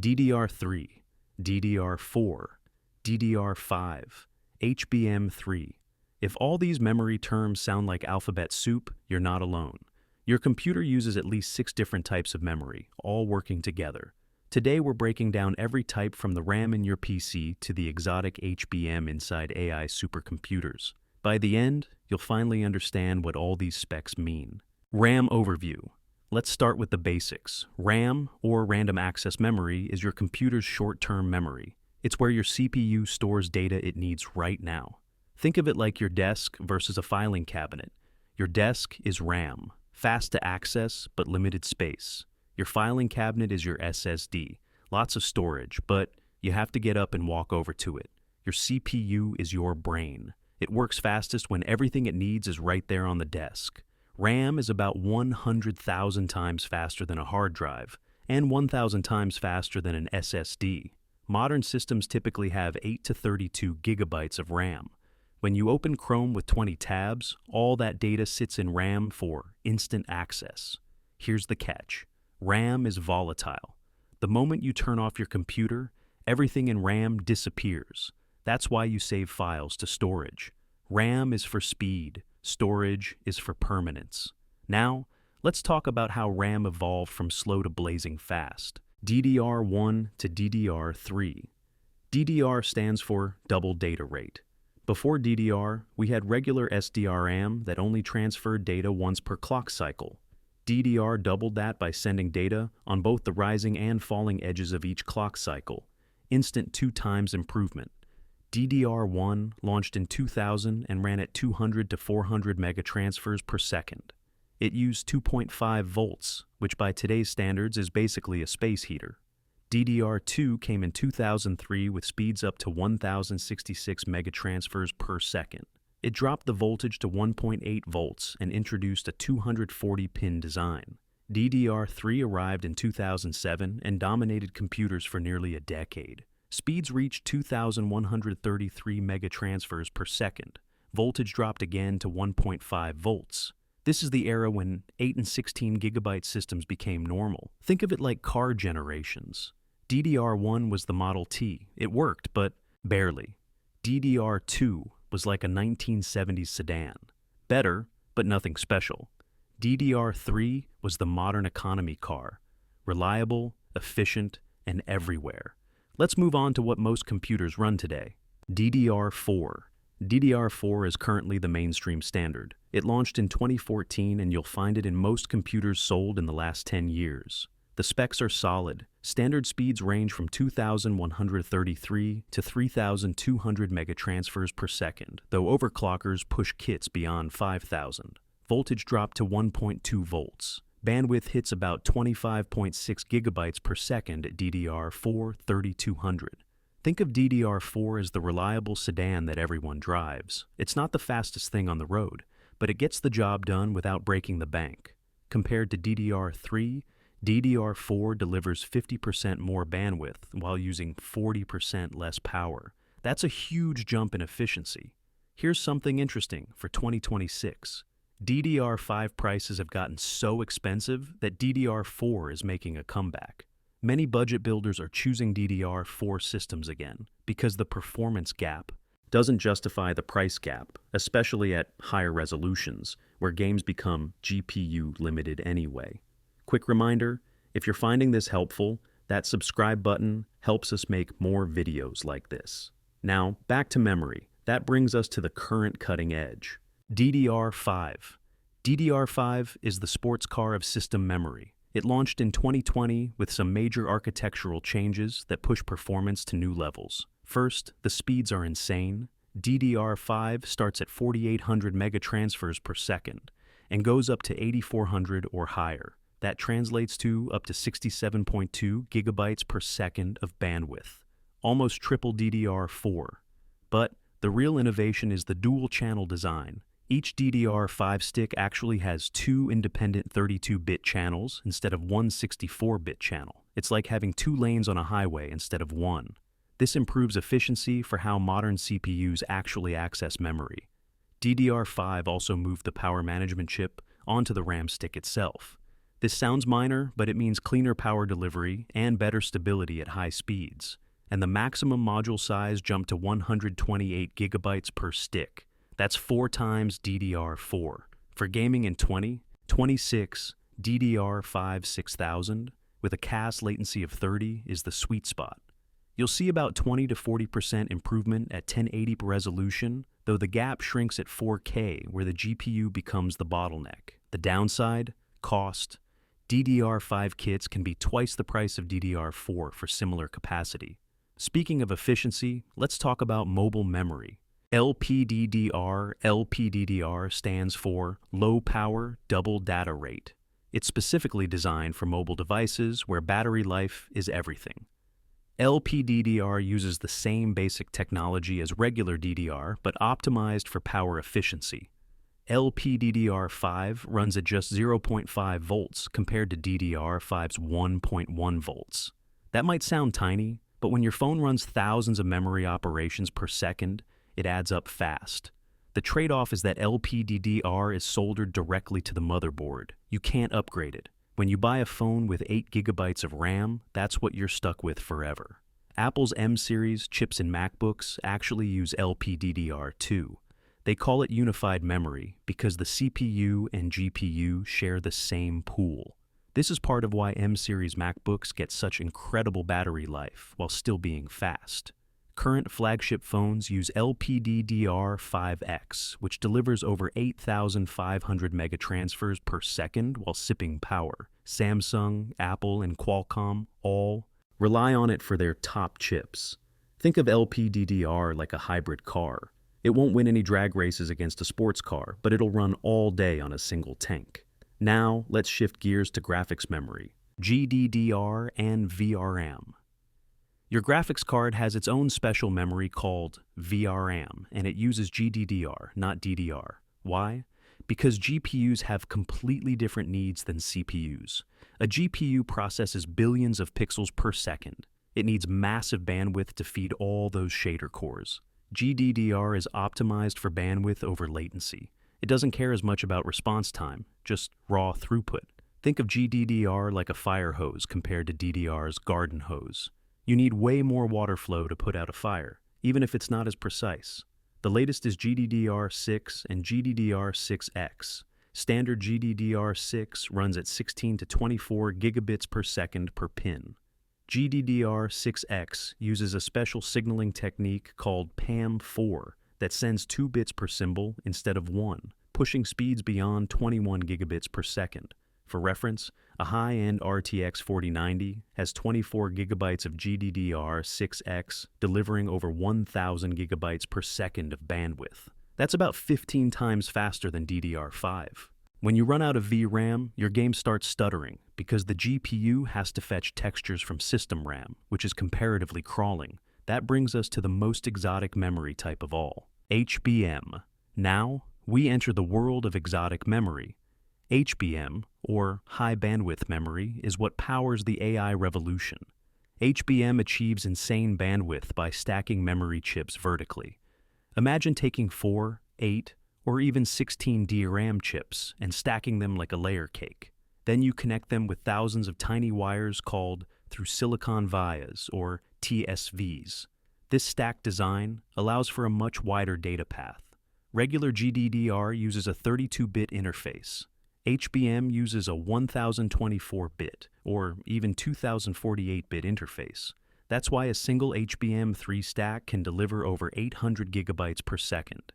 DDR3, DDR4, DDR5, HBM3. If all these memory terms sound like alphabet soup, you're not alone. Your computer uses at least 6 different types of memory, all working together. Today we're breaking down every type from the RAM in your PC to the exotic HBM inside AI supercomputers. By the end, you'll finally understand what all these specs mean. RAM overview. Let's start with the basics. RAM, or random access memory, is your computer's short-term memory. It's where your CPU stores data it needs right now. Think of it like your desk versus a filing cabinet. Your desk is RAM, fast to access but limited space. Your filing cabinet is your SSD, lots of storage, but you have to get up and walk over to it. Your CPU is your brain. It works fastest when everything it needs is right there on the desk. RAM is about 100,000 times faster than a hard drive, and 1,000 times faster than an SSD. Modern systems typically have 8 to 32 gigabytes of RAM. When you open Chrome with 20 tabs, all that data sits in RAM for instant access. Here's the catch. RAM is volatile. The moment you turn off your computer, everything in RAM disappears. That's why you save files to storage. RAM is for speed. Storage is for permanence. Now, let's talk about how RAM evolved from slow to blazing fast. DDR1 to DDR3. DDR stands for double data rate. Before DDR, we had regular SDRAM that only transferred data once per clock cycle. DDR doubled that by sending data on both the rising and falling edges of each clock cycle. Instant 2 times improvement. DDR1 launched in 2000 and ran at 200 to 400 megatransfers per second. It used 2.5 volts, which by today's standards is basically a space heater. DDR2 came in 2003 with speeds up to 1066 megatransfers per second. It dropped the voltage to 1.8 volts and introduced a 240-pin design. DDR3 arrived in 2007 and dominated computers for nearly a decade. Speeds reached 2,133 megatransfers per second. Voltage dropped again to 1.5 volts. This is the era when 8 and 16 gigabyte systems became normal. Think of it like car generations. DDR1 was the Model T. It worked, but barely. DDR2 was like a 1970s sedan. Better, but nothing special. DDR3 was the modern economy car. Reliable, efficient, and everywhere. Let's move on to what most computers run today. DDR4. DDR4 is currently the mainstream standard. It launched in 2014 and you'll find it in most computers sold in the last 10 years. The specs are solid. Standard speeds range from 2,133 to 3,200 megatransfers per second, though overclockers push kits beyond 5,000. Voltage dropped to 1.2 volts. Bandwidth hits about 25.6 gigabytes per second at DDR4 3200. Think of DDR4 as the reliable sedan that everyone drives. It's not the fastest thing on the road, but it gets the job done without breaking the bank. Compared to DDR3, DDR4 delivers 50% more bandwidth while using 40% less power. That's a huge jump in efficiency. Here's something interesting for 2026. DDR5 prices have gotten so expensive that DDR4 is making a comeback. Many budget builders are choosing DDR4 systems again because the performance gap doesn't justify the price gap, especially at higher resolutions, where games become GPU limited anyway. Quick reminder, if you're finding this helpful, that subscribe button helps us make more videos like this. Now, back to memory. That brings us to the current cutting edge. DDR5. DDR5 is the sports car of system memory. It launched in 2020 with some major architectural changes that push performance to new levels. First, the speeds are insane. DDR5 starts at 4,800 megatransfers per second and goes up to 8,400 or higher. That translates to up to 67.2 gigabytes per second of bandwidth, almost triple DDR4. But the real innovation is the dual-channel design. Each DDR5 stick actually has 2 independent 32-bit channels instead of one 64-bit channel. It's like having 2 lanes on a highway instead of 1. This improves efficiency for how modern CPUs actually access memory. DDR5 also moved the power management chip onto the RAM stick itself. This sounds minor, but it means cleaner power delivery and better stability at high speeds. And the maximum module size jumped to 128 gigabytes per stick. That's 4 times DDR4. For gaming in 2026, DDR5 6000 with a CAS latency of 30 is the sweet spot. You'll see about 20 to 40% improvement at 1080p resolution, though the gap shrinks at 4K where the GPU becomes the bottleneck. The downside? Cost. DDR5 kits can be twice the price of DDR4 for similar capacity. Speaking of efficiency, let's talk about mobile memory. LPDDR stands for Low Power Double Data Rate. It's specifically designed for mobile devices where battery life is everything. LPDDR uses the same basic technology as regular DDR, but optimized for power efficiency. LPDDR5 runs at just 0.5 volts compared to DDR5's 1.1 volts. That might sound tiny, but when your phone runs thousands of memory operations per second, it adds up fast. The trade-off is that LPDDR is soldered directly to the motherboard. You can't upgrade it. When you buy a phone with 8 gigabytes of RAM, that's what you're stuck with forever. Apple's M-series chips in MacBooks actually use LPDDR too. They call it unified memory because the CPU and GPU share the same pool. This is part of why M-series MacBooks get such incredible battery life while still being fast. Current flagship phones use LPDDR5X, which delivers over 8,500 megatransfers per second while sipping power. Samsung, Apple, and Qualcomm all rely on it for their top chips. Think of LPDDR like a hybrid car. It won't win any drag races against a sports car, but it'll run all day on a single tank. Now, let's shift gears to graphics memory, GDDR and VRAM. Your graphics card has its own special memory called VRAM, and it uses GDDR, not DDR. Why? Because GPUs have completely different needs than CPUs. A GPU processes billions of pixels per second. It needs massive bandwidth to feed all those shader cores. GDDR is optimized for bandwidth over latency. It doesn't care as much about response time, just raw throughput. Think of GDDR like a fire hose compared to DDR's garden hose. You need way more water flow to put out a fire, even if it's not as precise. The latest is GDDR6 and GDDR6X. Standard GDDR6 runs at 16 to 24 gigabits per second per pin. GDDR6X uses a special signaling technique called PAM4 that sends 2 bits per symbol instead of 1, pushing speeds beyond 21 gigabits per second. For reference, a high-end RTX 4090 has 24 gigabytes of GDDR6X, delivering over 1,000 gigabytes per second of bandwidth. That's about 15 times faster than DDR5. When you run out of VRAM, your game starts stuttering because the GPU has to fetch textures from system RAM, which is comparatively crawling. That brings us to the most exotic memory type of all, HBM. Now, we enter the world of exotic memory. HBM, or high bandwidth memory, is what powers the AI revolution. HBM achieves insane bandwidth by stacking memory chips vertically. Imagine taking 4, 8, or even 16 DRAM chips and stacking them like a layer cake. Then you connect them with thousands of tiny wires called through-silicon vias, or TSVs. This stacked design allows for a much wider data path. Regular GDDR uses a 32-bit interface. HBM uses a 1024-bit, or even 2048-bit interface. That's why a single HBM3 stack can deliver over 800 gigabytes per second.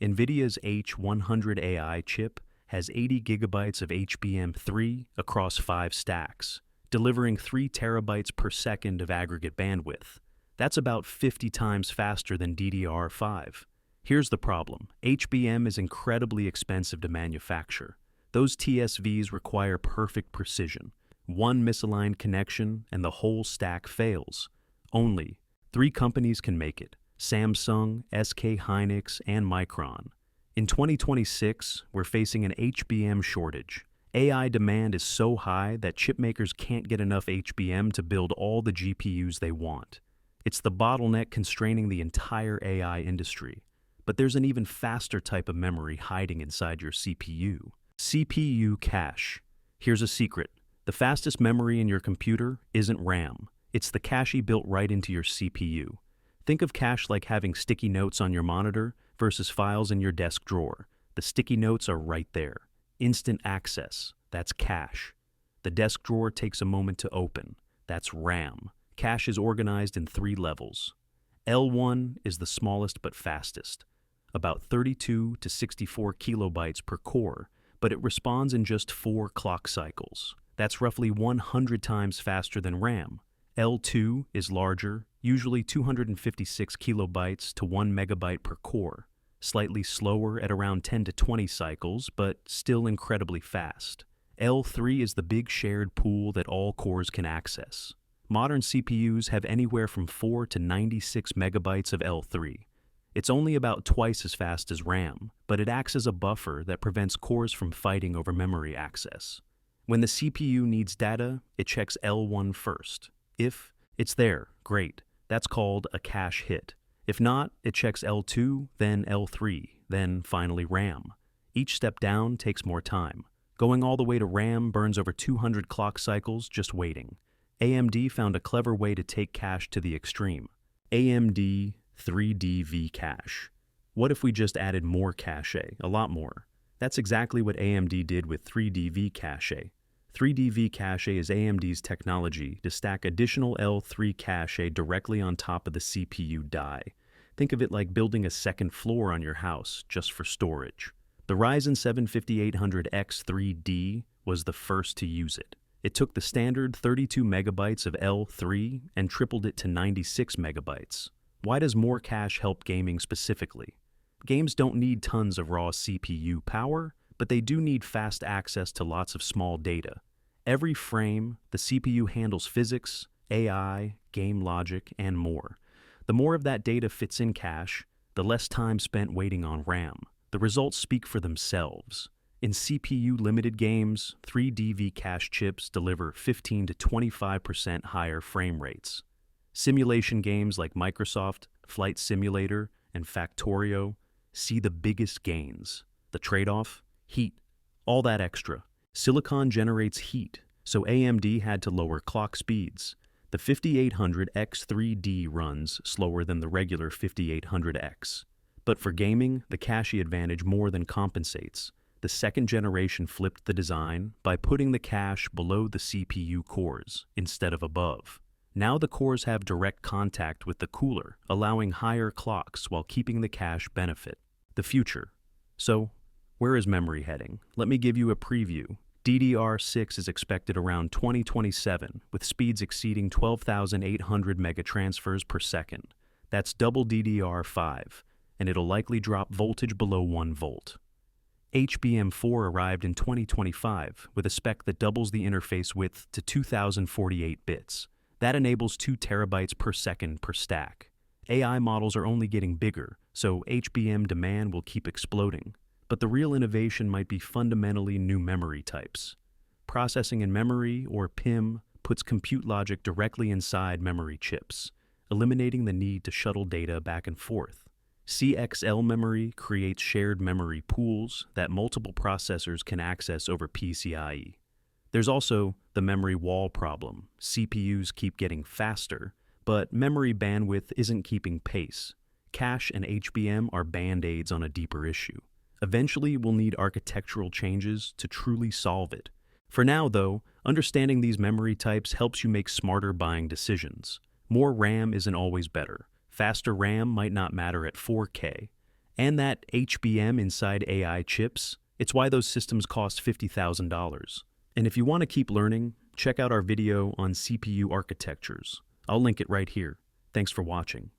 NVIDIA's H100AI chip has 80 gigabytes of HBM3 across 5 stacks, delivering 3 terabytes per second of aggregate bandwidth. That's about 50 times faster than DDR5. Here's the problem. HBM is incredibly expensive to manufacture. Those TSVs require perfect precision. One misaligned connection and the whole stack fails. Only 3 companies can make it: Samsung, SK Hynix, and Micron. In 2026, we're facing an HBM shortage. AI demand is so high that chipmakers can't get enough HBM to build all the GPUs they want. It's the bottleneck constraining the entire AI industry. But there's an even faster type of memory hiding inside your CPU. CPU cache. Here's a secret. The fastest memory in your computer isn't RAM. It's the cache built right into your CPU. Think of cache like having sticky notes on your monitor versus files in your desk drawer. The sticky notes are right there. Instant access. That's cache. The desk drawer takes a moment to open. That's RAM. Cache is organized in 3 levels. L1 is the smallest but fastest, about 32 to 64 kilobytes per core, but it responds in just 4 clock cycles. That's roughly 100 times faster than RAM. L2 is larger, usually 256 kilobytes to 1 megabyte per core, slightly slower at around 10 to 20 cycles, but still incredibly fast. L3 is the big shared pool that all cores can access. Modern CPUs have anywhere from 4 to 96 megabytes of L3. It's only about twice as fast as RAM, but it acts as a buffer that prevents cores from fighting over memory access. When the CPU needs data, it checks L1 first. If it's there, great. That's called a cache hit. If not, it checks L2, then L3, then finally RAM. Each step down takes more time. Going all the way to RAM burns over 200 clock cycles just waiting. AMD found a clever way to take cache to the extreme. AMD 3D cache. What if we just added more cache, a lot more? That's exactly what AMD did with 3D cache. 3D cache is AMD's technology to stack additional L3 cache directly on top of the CPU die. Think of it like building a second floor on your house just for storage. The Ryzen 7 5800X 3D was the first to use it. It took the standard 32 megabytes of L3 and tripled it to 96 megabytes. Why does more cache help gaming specifically? Games don't need tons of raw CPU power, but they do need fast access to lots of small data. Every frame, the CPU handles physics, AI, game logic, and more. The more of that data fits in cache, the less time spent waiting on RAM. The results speak for themselves. In CPU-limited games, 3D cache chips deliver 15 to 25% higher frame rates. Simulation games like Microsoft, Flight Simulator, and Factorio see the biggest gains. The trade-off? Heat. All that extra. Silicon generates heat, so AMD had to lower clock speeds. The 5800X3D runs slower than the regular 5800X. But for gaming, the cache advantage more than compensates. The second generation flipped the design by putting the cache below the CPU cores instead of above. Now the cores have direct contact with the cooler, allowing higher clocks while keeping the cache benefit. The future. So, where is memory heading? Let me give you a preview. DDR6 is expected around 2027, with speeds exceeding 12,800 megatransfers per second. That's double DDR5, and it'll likely drop voltage below 1 volt. HBM4 arrived in 2025 with a spec that doubles the interface width to 2048 bits. That enables 2 terabytes per second per stack. AI models are only getting bigger, so HBM demand will keep exploding. But the real innovation might be fundamentally new memory types. Processing in memory, or PIM, puts compute logic directly inside memory chips, eliminating the need to shuttle data back and forth. CXL memory creates shared memory pools that multiple processors can access over PCIe. There's also the memory wall problem. CPUs keep getting faster, but memory bandwidth isn't keeping pace. Cache and HBM are band-aids on a deeper issue. Eventually, we'll need architectural changes to truly solve it. For now, though, understanding these memory types helps you make smarter buying decisions. More RAM isn't always better. Faster RAM might not matter at 4K. And that HBM inside AI chips, it's why those systems cost $50,000. And if you want to keep learning, check out our video on CPU architectures. I'll link it right here. Thanks for watching.